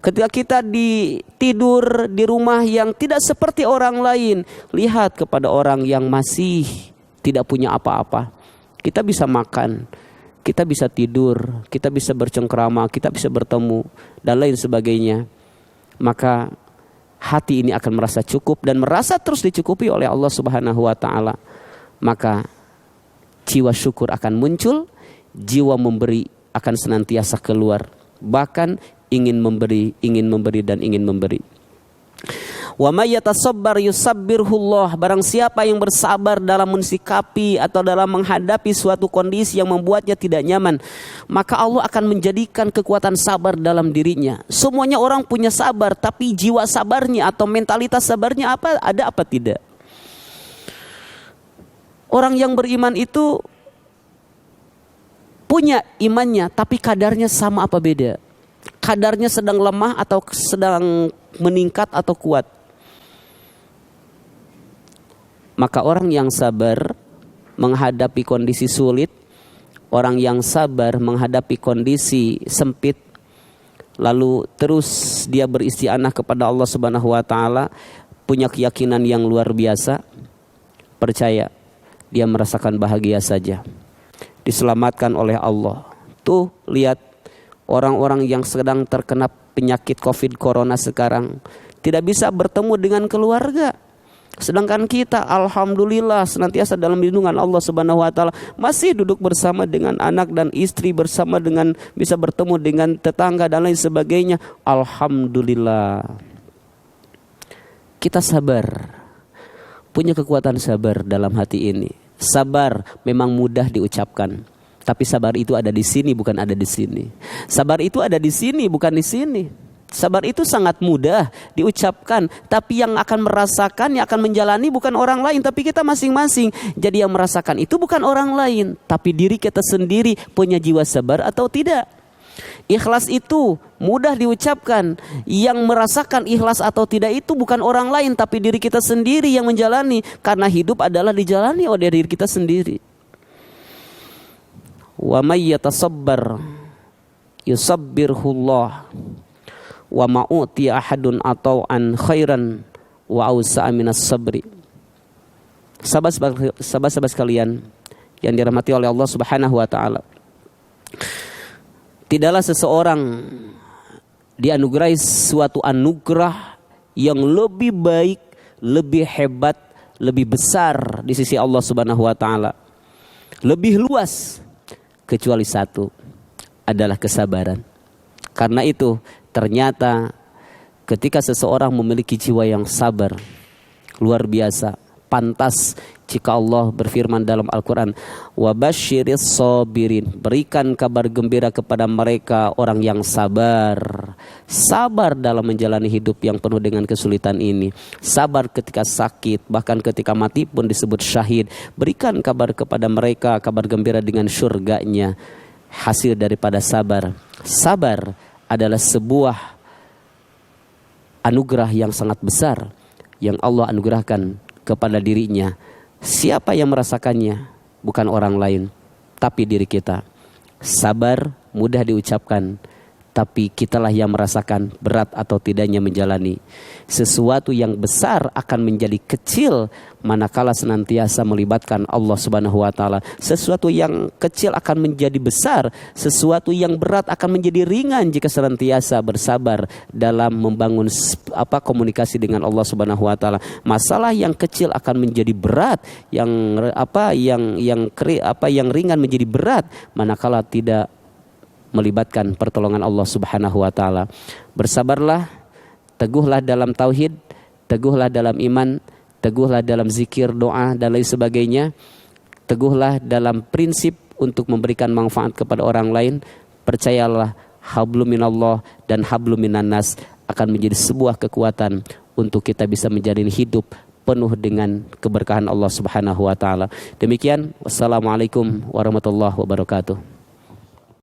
Ketika kita tidur di rumah yang tidak seperti orang lain, lihat kepada orang yang masih tidak punya apa-apa. Kita bisa makan, kita bisa tidur, kita bisa bercengkrama, kita bisa bertemu dan lain sebagainya. Maka hati ini akan merasa cukup dan merasa terus dicukupi oleh Allah Subhanahu wa taala. Maka jiwa syukur akan muncul, jiwa memberi akan senantiasa keluar. Bahkan ingin memberi dan ingin memberi. Wa may yatasabbar yusabbirhullah. Barang siapa yang bersabar dalam mensikapi atau dalam menghadapi suatu kondisi yang membuatnya tidak nyaman, maka Allah akan menjadikan kekuatan sabar dalam dirinya. Semuanya orang punya sabar, tapi jiwa sabarnya atau mentalitas sabarnya ada apa tidak? Orang yang beriman itu punya imannya, tapi kadarnya sama apa beda? Kadarnya sedang lemah atau sedang meningkat atau kuat? Maka orang yang sabar menghadapi kondisi sulit, orang yang sabar menghadapi kondisi sempit, lalu terus dia beristianah kepada Allah Subhanahu wa taala, punya keyakinan yang luar biasa, percaya dia merasakan bahagia saja, diselamatkan oleh Allah. Tuh lihat orang-orang yang sedang terkena penyakit COVID corona sekarang tidak bisa bertemu dengan keluarga. Sedangkan kita alhamdulillah senantiasa dalam lindungan Allah Subhanahu wa taala, masih duduk bersama dengan anak dan istri, bersama dengan bisa bertemu dengan tetangga dan lain sebagainya. Alhamdulillah. Kita sabar. Punya kekuatan sabar dalam hati ini. Sabar memang mudah diucapkan, tapi sabar itu ada di sini bukan ada di sini. Sabar itu ada di sini bukan di sini. Sabar itu sangat mudah diucapkan, tapi yang akan merasakan, yang akan menjalani bukan orang lain, tapi kita masing-masing. Jadi yang merasakan itu bukan orang lain, tapi diri kita sendiri. Punya jiwa sabar atau tidak? Ikhlas itu mudah diucapkan, yang merasakan ikhlas atau tidak itu bukan orang lain, tapi diri kita sendiri yang menjalani. Karena hidup adalah dijalani oleh diri kita sendiri. Wa may yatasabbar yusabbirhullah wa ma'uti ahadun atau'an khairan wa awsa'a minas sabri. Sahabat-sahabat sekalian yang dirahmati oleh Allah Subhanahu wa taala, tidaklah seseorang dianugerahi suatu anugerah yang lebih baik, lebih hebat, lebih besar di sisi Allah Subhanahu wa taala, lebih luas, kecuali satu, adalah kesabaran. Karena itu ternyata ketika seseorang memiliki jiwa yang sabar, luar biasa, pantas jika Allah berfirman dalam Al-Quran, wabasyiris sabirin, berikan kabar gembira kepada mereka orang yang sabar. Sabar dalam menjalani hidup yang penuh dengan kesulitan ini. Sabar ketika sakit, bahkan ketika mati pun disebut syahid. Berikan kabar kepada mereka, kabar gembira dengan surganya, hasil daripada sabar. Sabar adalah sebuah anugerah yang sangat besar yang Allah anugerahkan kepada dirinya. Siapa yang merasakannya? Bukan orang lain, tapi diri kita. Sabar mudah diucapkan, tapi kitalah yang merasakan berat atau tidaknya menjalani. Sesuatu yang besar akan menjadi kecil manakala senantiasa melibatkan Allah Subhanahu wa taala. Sesuatu yang kecil akan menjadi besar, sesuatu yang berat akan menjadi ringan jika senantiasa bersabar dalam membangun komunikasi dengan Allah Subhanahu wa taala. Masalah yang kecil akan menjadi berat, yang ringan menjadi berat manakala tidak melibatkan pertolongan Allah Subhanahu wa taala. Bersabarlah, teguhlah dalam tauhid, teguhlah dalam iman, teguhlah dalam zikir, doa dan lain sebagainya. Teguhlah dalam prinsip untuk memberikan manfaat kepada orang lain. Percayalah, hablum minallah dan hablum minannas akan menjadi sebuah kekuatan untuk kita bisa menjalani hidup penuh dengan keberkahan Allah Subhanahu wa taala. Demikian, wassalamualaikum warahmatullahi wabarakatuh.